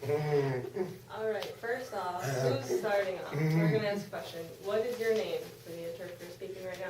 All right, first off, who's starting off? We're going to ask a question. What is your name for the interpreter speaking right now?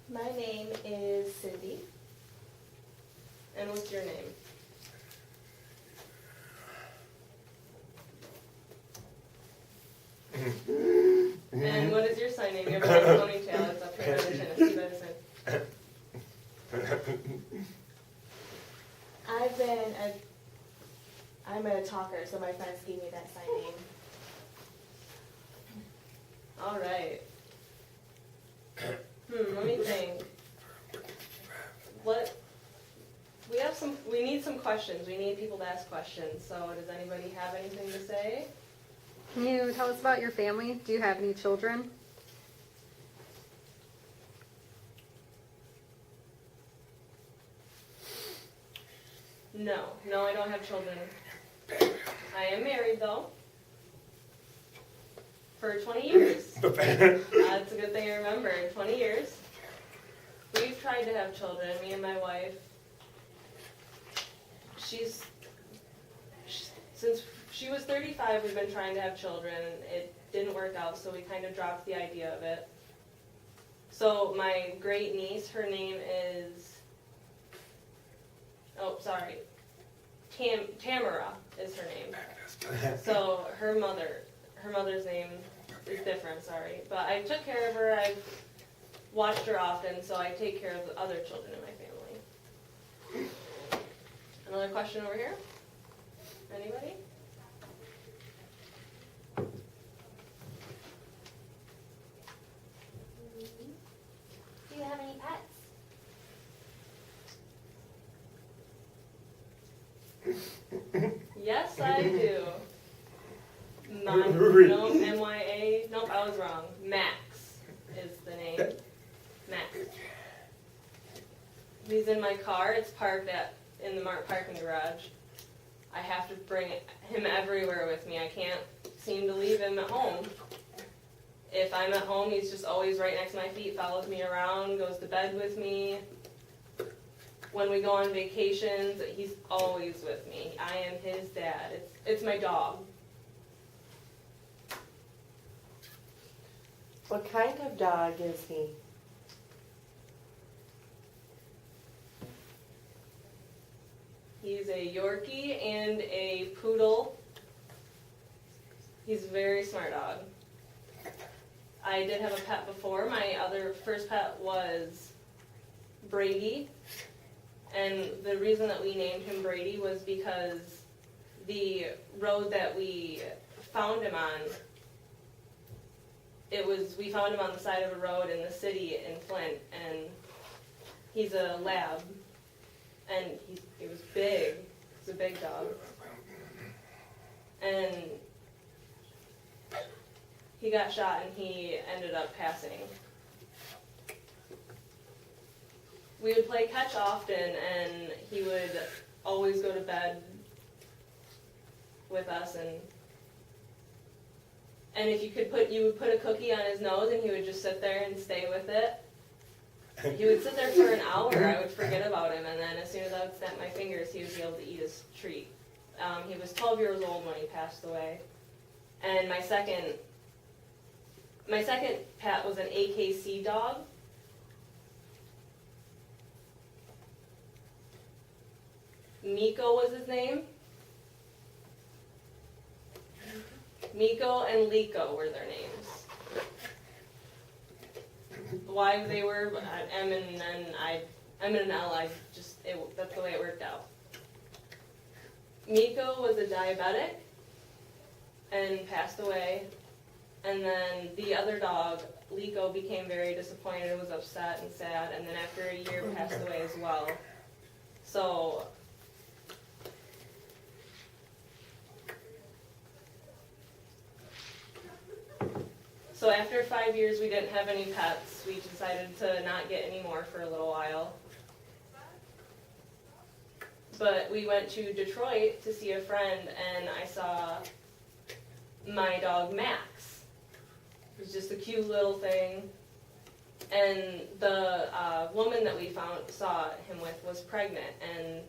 My name is Cindy. And what's your name? And what is your sign name? You have a nice ponytail. It's up here on the Tennessee medicine. I'm a talker, so my friends gave me that sign name. All right. Let me think. We need some questions. We need people to ask questions. So does anybody have anything to say? Can you tell us about your family? Do you have any children? No, I don't have children. I am married though. For 20 years. That's a good thing I remember. 20 years. We've tried to have children, me and my wife. Since she was 35, we've been trying to have children. It didn't work out, so we kind of dropped the idea of it. So my great niece, her name is, Tamara is her name. So her mother's name is different, sorry. But I took care of her, I've watched her often, so I take care of the other children in my family. Another question over here? Anybody? Do you have any pets? Yes, I do. M-Y-A. Nope, I was wrong. Max is the name. Max. He's in my car. It's parked in the parking garage. I have to bring him everywhere with me. I can't seem to leave him at home. If I'm at home, he's just always right next to my feet, follows me around, goes to bed with me. When we go on vacations, he's always with me. I am his dad. It's my dog. What kind of dog is he? He's a Yorkie and a poodle. He's a very smart dog. I did have a pet before. My first pet was Brady. And the reason that we named him Brady was because the road that we found him on, we found him on the side of a road in the city in Flint, and he's a lab, and he was big. He's a big dog. And he got shot and he ended up passing. We would play catch often, and he would always go to bed with us, and if you would put a cookie on his nose, and he would just sit there and stay with it. He would sit there for an hour. I would forget about him, and then as soon as I would snap my fingers, he would be able to eat his treat. He was 12 years old when he passed away, and my second pet was an AKC dog. Miko was his name. Miko and Liko were their names. Why they were M and an L, that's the way it worked out. Miko was a diabetic and passed away. And then the other dog, Liko, became very disappointed, was upset and sad, and then after a year passed away as well. So after 5 years we didn't have any pets. We decided to not get any more for a little while. But we went to Detroit to see a friend, and I saw my dog Max. It was just a cute little thing. And the woman that we saw him with was pregnant, and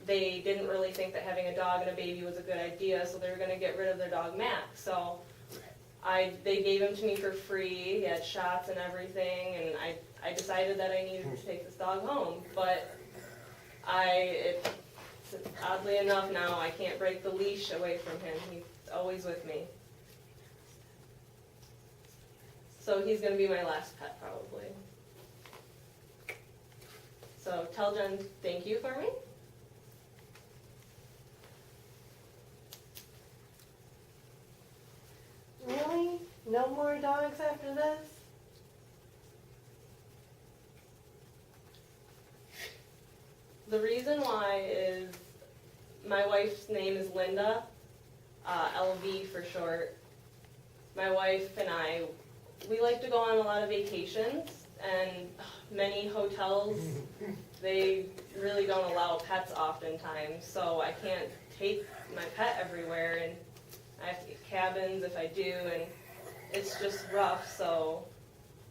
they didn't really think that having a dog and a baby was a good idea, so they were gonna get rid of their dog Max. So they gave him to me for free. He had shots and everything, and I decided that I needed to take this dog home. But oddly enough, now I can't break the leash away from him. He's always with me. So he's gonna be my last pet, probably. So tell Jen thank you for me. Really? No more dogs after this? The reason why is my wife's name is Linda, LV for short. My wife and I, we like to go on a lot of vacations, and many hotels, they really don't allow pets oftentimes, so I can't take my pet everywhere, and I have to get cabins if I do, and it's just rough, so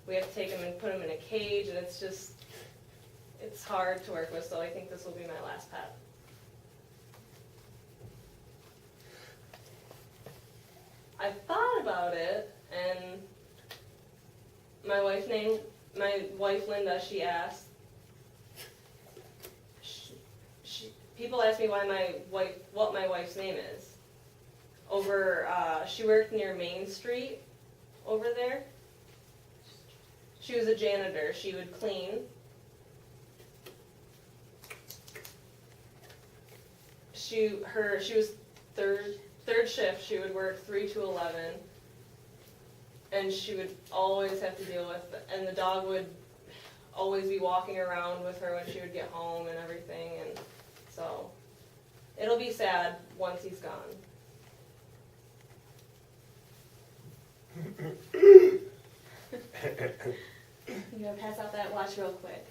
we have to take him and put him in a cage, and it's hard to work with, so I think this will be my last pet. I thought about it, and my wife Linda, she asked, people ask me what my wife's name is. She worked near Main Street over there. She was a janitor. She would clean. She was third shift. She would work 3 to 11, and she would always have to deal with, and the dog would always be walking around with her when she would get home and everything, and so it'll be sad once he's gone. I'm gonna pass out that watch real quick.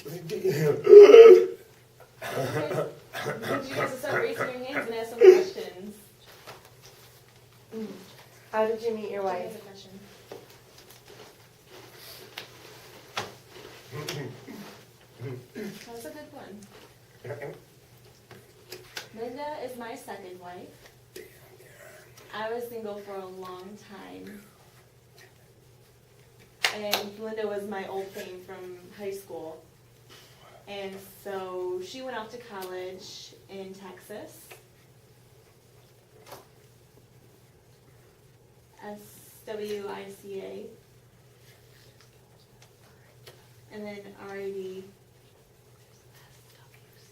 Would you guys start raising your hands and ask some questions? How did you meet your Who wife? has a question? That's a good one. Linda is my second wife. I was single for a long time. And Linda was my old flame from high school. And so she went off to college in Texas. SWICA. And then RID.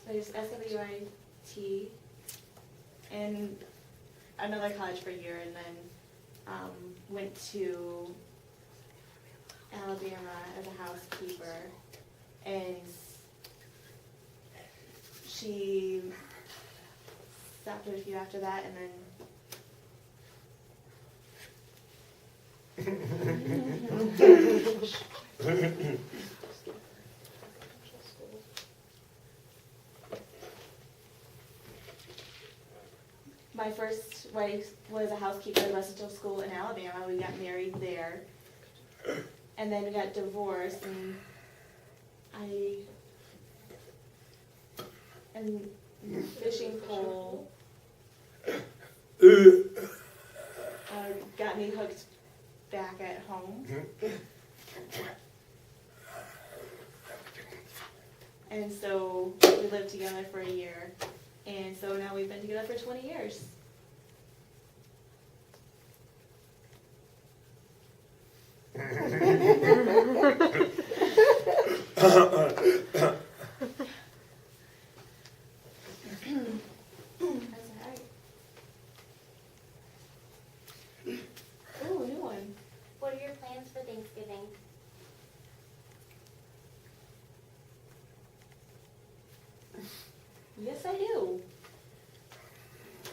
There's SWIT. And another college for a year, and then went to Alabama as a housekeeper. And she stopped with you after that, and then my first wife was a housekeeper at residential school in Alabama. We got married there, and then we got divorced, and fishing pole got me hooked back at home. And so we lived together for a year. And so now we've been together for 20 years. That's alright. Ooh, new one. What are your plans for Thanksgiving? Yes, I do.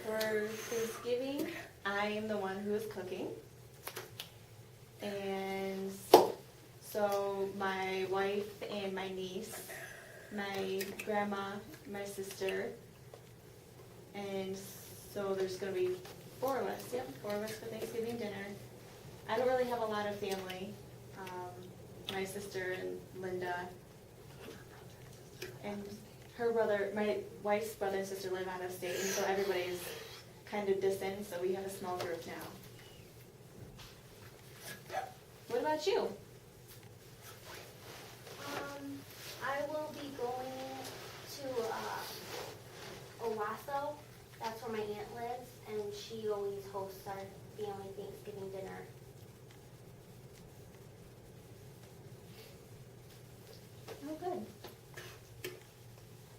For Thanksgiving, I am the one who is cooking. And so my wife and my niece, my grandma, my sister, and so there's going to be 4 of us. Yep, 4 of us for Thanksgiving dinner. I don't really have a lot of family. My sister and Linda and her brother, my wife's brother and sister live out of state, and so everybody's kind of distant, so we have a small group now. What about you? I will be going to Owasso. That's where my aunt lives, and she always hosts our family Thanksgiving dinner. Oh, good.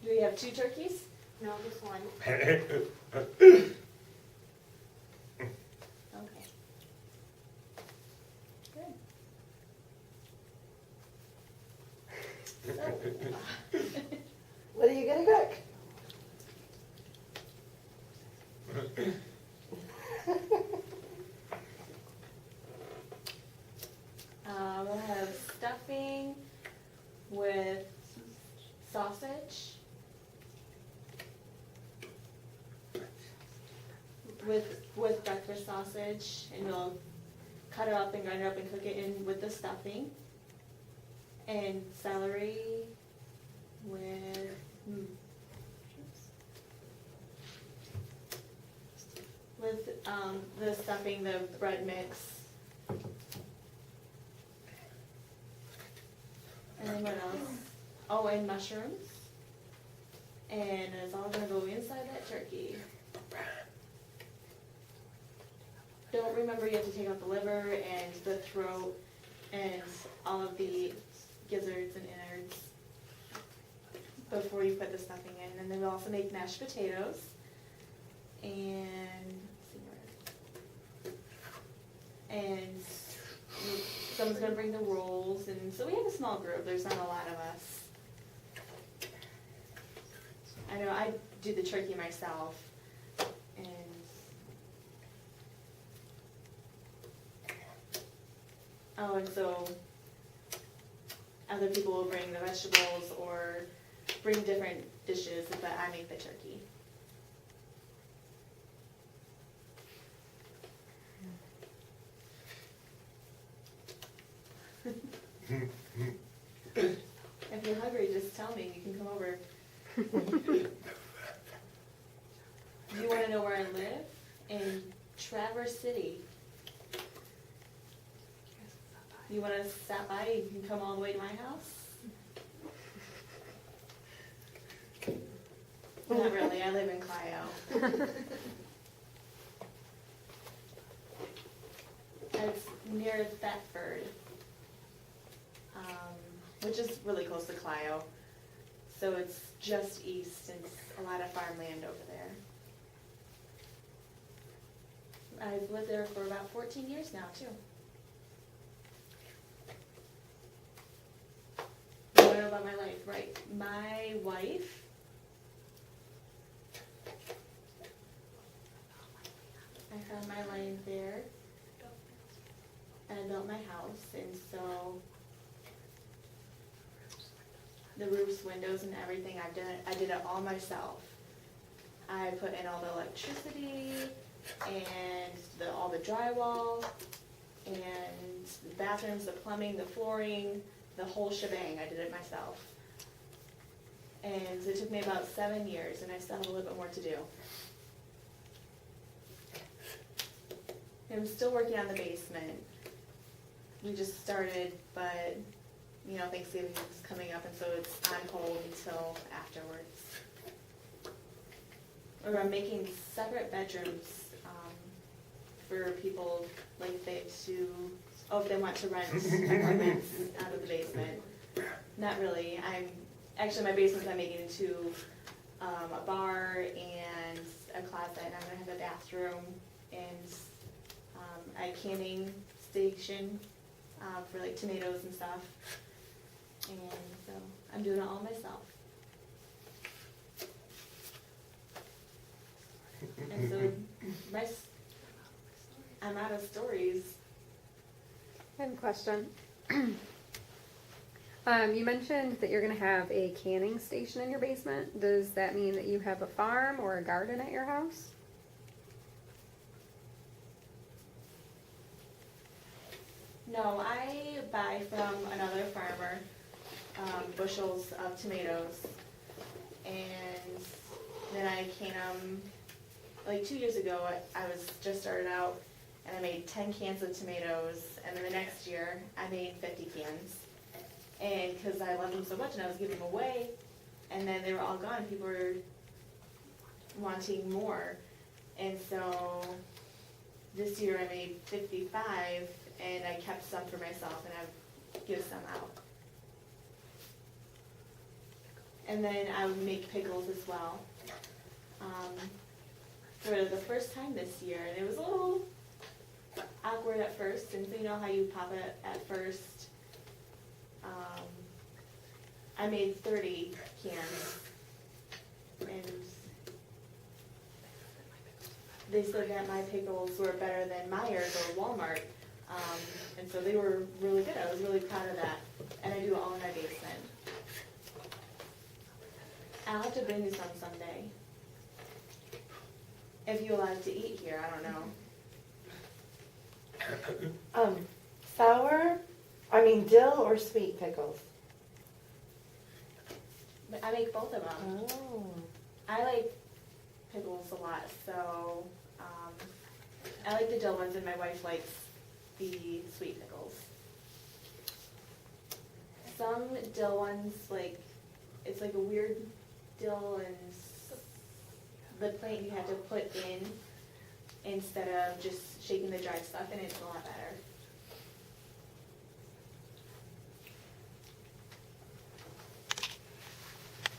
Do we have 2 turkeys? No, just one. Okay. Good. What are you gonna cook? We'll have stuffing with sausage, with breakfast sausage, and we'll cut it up and grind it up and cook it in with the stuffing, and celery with the stuffing, the bread mix. And then what else? Oh, and mushrooms. And it's all gonna go inside that turkey. Don't remember you have to take out the liver and the throat and all of the gizzards and innards before you put the stuffing in. And then we'll also make mashed potatoes. And someone's gonna bring the rolls, and so we have a small group. There's not a lot of us. I know I do the turkey myself, and so other people will bring the vegetables or bring different dishes, but I make the turkey. If you're hungry, just tell me, you can come over. You wanna know where I live? In Traverse City. You wanna stop by, you can come all the way to my house? Not really, I live in Clio. It's near Thetford, which is really close to Clio. So it's just east, and it's a lot of farmland over there. I've lived there for about 14 years now, too. You want to know about my life? Right. My wife, I found my life there, and I built my house, and so the roofs, windows, and everything, I did it all myself. I put in all the electricity and all the drywall and the bathrooms, the plumbing, the flooring, the whole shebang. I did it myself. And it took me about 7 years, and I still have a little bit more to do. I'm still working on the basement. We just started, but Thanksgiving is coming up, and so it's on hold until afterwards. Or I'm making separate bedrooms for people if they want to rent apartments out of the basement. Not really. My basement I'm making into a bar and a closet, and I'm gonna have a bathroom and a canning station for tomatoes and stuff. And so I'm doing it all myself. And so I'm out of stories. I have a question. You mentioned that you're going to have a canning station in your basement. Does that mean that you have a farm or a garden at your house? No, I buy from another farmer, bushels of tomatoes. And then I can like 2 years ago, I was just started out and I made 10 cans of tomatoes. And then the next year, I made 50 cans. And because I loved them so much and I was giving them away, and then they were all gone, people were wanting more. And so this year I made 55 and I kept some for myself and I give some out. And then I would make pickles as well. For the first time this year, and it was a little awkward at first, and so you know how you pop it at first. I made 30 cans, and they said that my pickles were better than Myers or Walmart, and so they were really good. I was really proud of that, and I do it all in my basement. I'll have to bring you some someday. If you allowed to eat here, I don't know. Dill or sweet pickles? But I make both of them. Oh. I like pickles a lot, so I like the dill ones, and my wife likes the sweet pickles. Some dill ones, like, it's like a weird dill, and the plant you have to put in instead of just shaking the dried stuff in, it's a lot better.